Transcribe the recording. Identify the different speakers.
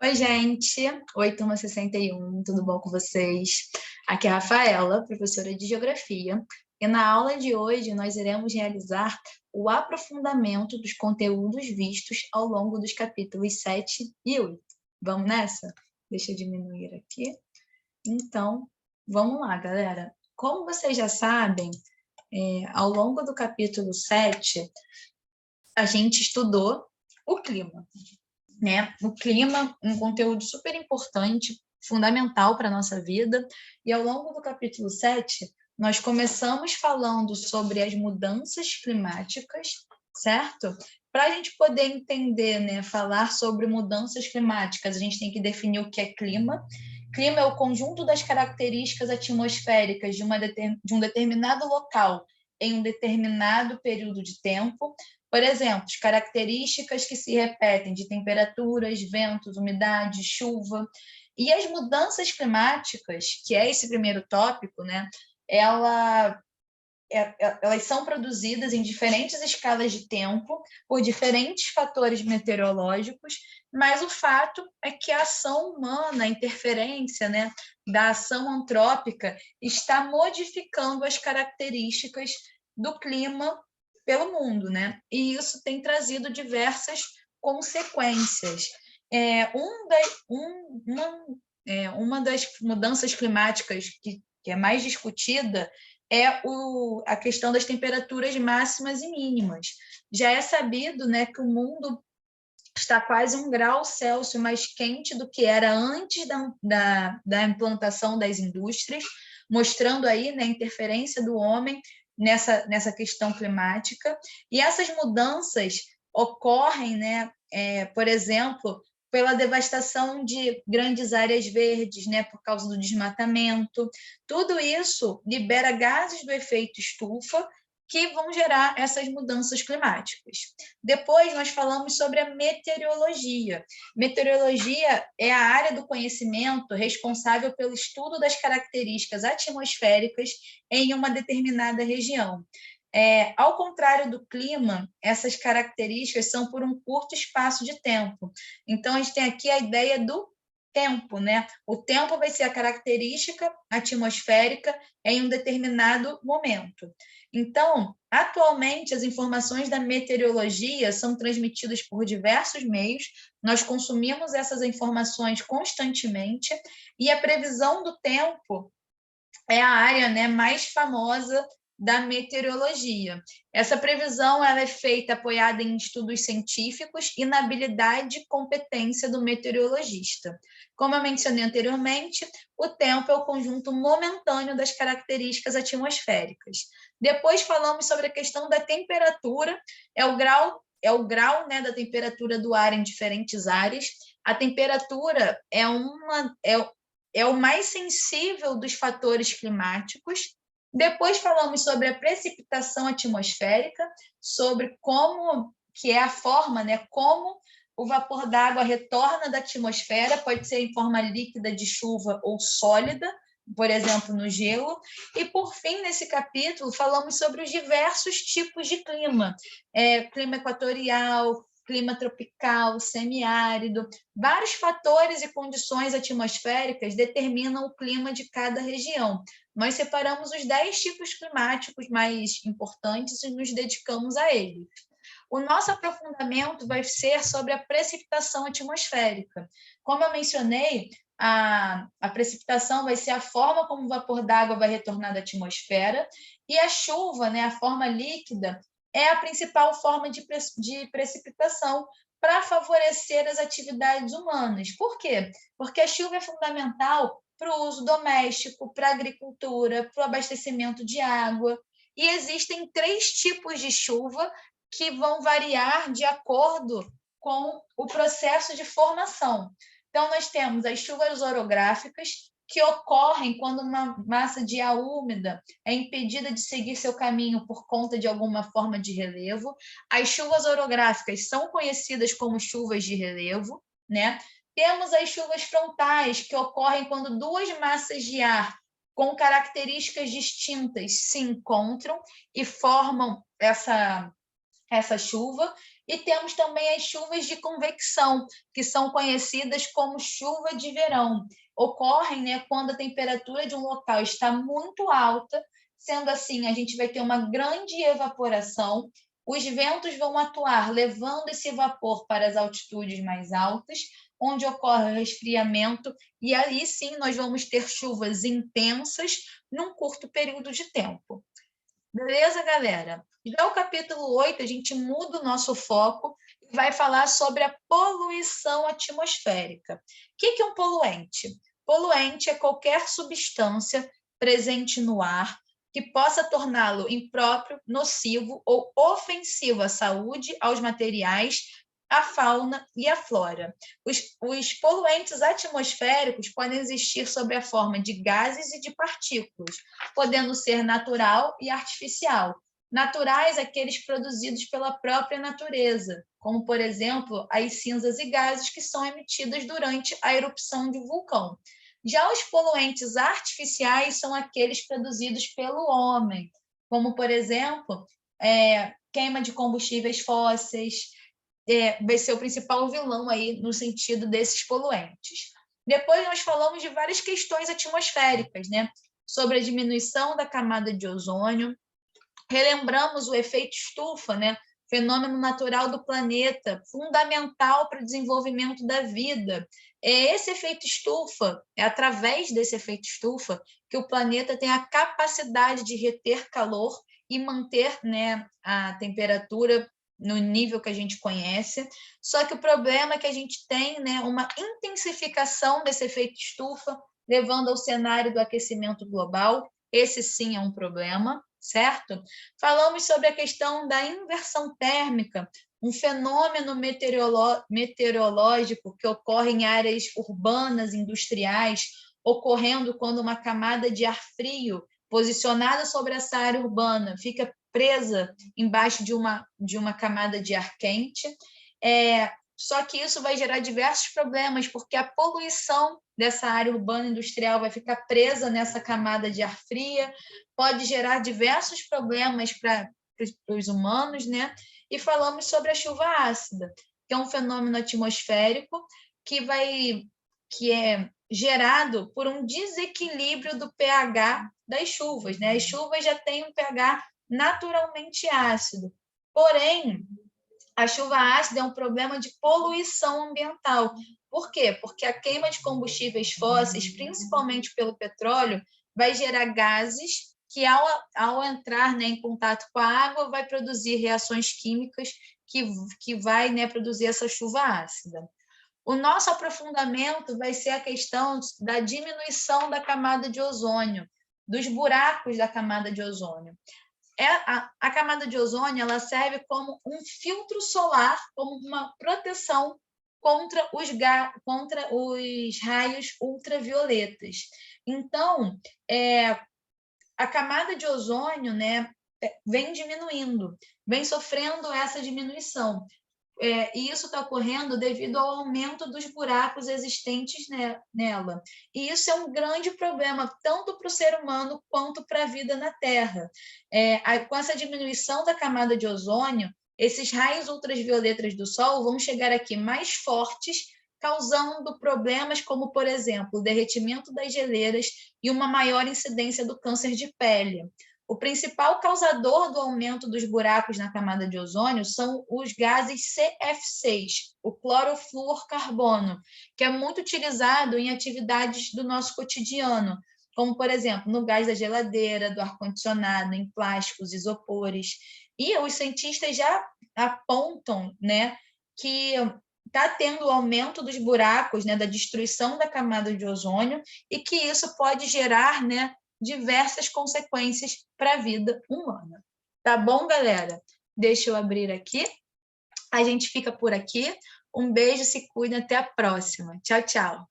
Speaker 1: Oi, gente. Oi, turma 61, tudo bom com vocês? Aqui é a Rafaela, professora de Geografia, e na aula de hoje nós iremos realizar o aprofundamento dos conteúdos vistos ao longo dos capítulos 7 e 8. Vamos nessa? Deixa eu diminuir aqui. Então, vamos lá, galera. Como vocês já sabem, ao longo do capítulo 7, a gente estudou o clima, né? O clima, um conteúdo super importante, fundamental para a nossa vida. E ao longo do capítulo 7, nós começamos falando sobre as mudanças climáticas, certo? Para a gente poder entender, né, falar sobre mudanças climáticas, a gente tem que definir o que é clima. Clima é o conjunto das características atmosféricas de um determinado local em um determinado período de tempo. Por exemplo, as características que se repetem de temperaturas, ventos, umidade, chuva. E as mudanças climáticas, que é esse primeiro tópico, né, elas são produzidas em diferentes escalas de tempo, por diferentes fatores meteorológicos, mas o fato é que a ação humana, a interferência, né, da ação antrópica, está modificando as características do clima pelo mundo, né? E isso tem trazido diversas consequências. Uma das mudanças climáticas que é mais discutida é a questão das temperaturas máximas e mínimas. Já é sabido, né, que o mundo está quase 1 grau Celsius mais quente do que era antes da implantação das indústrias, mostrando aí, né, a interferência do homem nessa questão climática. E essas mudanças ocorrem, né, por exemplo, pela devastação de grandes áreas verdes, né, por causa do desmatamento. Tudo isso libera gases do efeito estufa que vão gerar essas mudanças climáticas. Depois, nós falamos sobre a meteorologia. Meteorologia é a área do conhecimento responsável pelo estudo das características atmosféricas em uma determinada região. Ao contrário do clima, essas características são por um curto espaço de tempo. Então, a gente tem aqui a ideia do tempo, né? O tempo vai ser a característica atmosférica em um determinado momento. Então, atualmente, as informações da meteorologia são transmitidas por diversos meios, nós consumimos essas informações constantemente, e a previsão do tempo é a área, né, mais famosa da meteorologia. Essa previsão ela é feita apoiada em estudos científicos e na habilidade e competência do meteorologista. Como eu mencionei anteriormente, o tempo é o conjunto momentâneo das características atmosféricas. Depois falamos sobre a questão da temperatura, é o grau, né, da temperatura do ar em diferentes áreas. A temperatura é o mais sensível dos fatores climáticos. Depois falamos sobre a precipitação atmosférica, sobre como que é a forma, né, como o vapor d'água retorna da atmosfera, pode ser em forma líquida de chuva ou sólida, por exemplo, no gelo. E, por fim, nesse capítulo, falamos sobre os diversos tipos de clima. Clima equatorial, clima tropical, semiárido. Vários fatores e condições atmosféricas determinam o clima de cada região. Nós separamos os 10 tipos climáticos mais importantes e nos dedicamos a eles. O nosso aprofundamento vai ser sobre a precipitação atmosférica. Como eu mencionei, a precipitação vai ser a forma como o vapor d'água vai retornar da atmosfera, e a chuva, né, a forma líquida, é a principal forma de precipitação para favorecer as atividades humanas. Por quê? Porque a chuva é fundamental para o uso doméstico, para a agricultura, para o abastecimento de água. E existem 3 tipos de chuva que vão variar de acordo com o processo de formação. Então, nós temos as chuvas orográficas, que ocorrem quando uma massa de ar úmida é impedida de seguir seu caminho por conta de alguma forma de relevo. As chuvas orográficas são conhecidas como chuvas de relevo, né? Temos as chuvas frontais, que ocorrem quando 2 massas de ar com características distintas se encontram e formam essa chuva. E temos também as chuvas de convecção, que são conhecidas como chuva de verão. Ocorrem, né, quando a temperatura de um local está muito alta, sendo assim, a gente vai ter uma grande evaporação, os ventos vão atuar levando esse vapor para as altitudes mais altas, onde ocorre o resfriamento, e aí sim nós vamos ter chuvas intensas num curto período de tempo. Beleza, galera? Já o capítulo 8, a gente muda o nosso foco e vai falar sobre a poluição atmosférica. O que é um poluente? Poluente é qualquer substância presente no ar que possa torná-lo impróprio, nocivo ou ofensivo à saúde, aos materiais, à fauna e à flora. Os poluentes atmosféricos podem existir sob a forma de gases e de partículas, podendo ser natural e artificial. Naturais, aqueles produzidos pela própria natureza, como, por exemplo, as cinzas e gases que são emitidas durante a erupção de um vulcão. Já os poluentes artificiais são aqueles produzidos pelo homem, como, por exemplo, queima de combustíveis fósseis, vai ser o principal vilão aí no sentido desses poluentes. Depois nós falamos de várias questões atmosféricas, né? Sobre a diminuição da camada de ozônio, relembramos o efeito estufa, né? Fenômeno natural do planeta, fundamental para o desenvolvimento da vida. Esse efeito estufa, é através desse efeito estufa que o planeta tem a capacidade de reter calor e manter, né, a temperatura no nível que a gente conhece. Só que o problema é que a gente tem, né, uma intensificação desse efeito estufa, levando ao cenário do aquecimento global. Esse sim é um problema, certo? Falamos sobre a questão da inversão térmica, um fenômeno meteorológico que ocorre em áreas urbanas, industriais, ocorrendo quando uma camada de ar frio posicionada sobre essa área urbana fica presa embaixo de uma camada de ar quente. Só que isso vai gerar diversos problemas, porque a poluição dessa área urbana industrial vai ficar presa nessa camada de ar fria, pode gerar diversos problemas para os humanos, né? E falamos sobre a chuva ácida, que é um fenômeno atmosférico que é gerado por um desequilíbrio do pH das chuvas, né? As chuvas já têm um pH naturalmente ácido, porém, a chuva ácida é um problema de poluição ambiental. Por quê? Porque a queima de combustíveis fósseis, principalmente pelo petróleo, vai gerar gases que, ao entrar, né, em contato com a água, vai produzir reações químicas que vai, né, produzir essa chuva ácida. O nosso aprofundamento vai ser a questão da diminuição da camada de ozônio, dos buracos da camada de ozônio. A camada de ozônio ela serve como um filtro solar, como uma proteção contra os raios ultravioletas. Então, a camada de ozônio, né, vem diminuindo, vem sofrendo essa diminuição. E isso está ocorrendo devido ao aumento dos buracos existentes nela. E isso é um grande problema, tanto para o ser humano quanto para a vida na Terra. Com essa diminuição da camada de ozônio, esses raios ultravioletas do Sol vão chegar aqui mais fortes, causando problemas como, por exemplo, o derretimento das geleiras e uma maior incidência do câncer de pele. O principal causador do aumento dos buracos na camada de ozônio são os gases CF6, o clorofluorcarbono, que é muito utilizado em atividades do nosso cotidiano, como, por exemplo, no gás da geladeira, do ar-condicionado, em plásticos, isopores. E os cientistas já apontam, né, que está tendo o aumento dos buracos, né, da destruição da camada de ozônio, e que isso pode gerar, né, diversas consequências para a vida humana. Tá bom, galera? Deixa eu abrir aqui. A gente fica por aqui. Um beijo, se cuida, até a próxima. Tchau, tchau.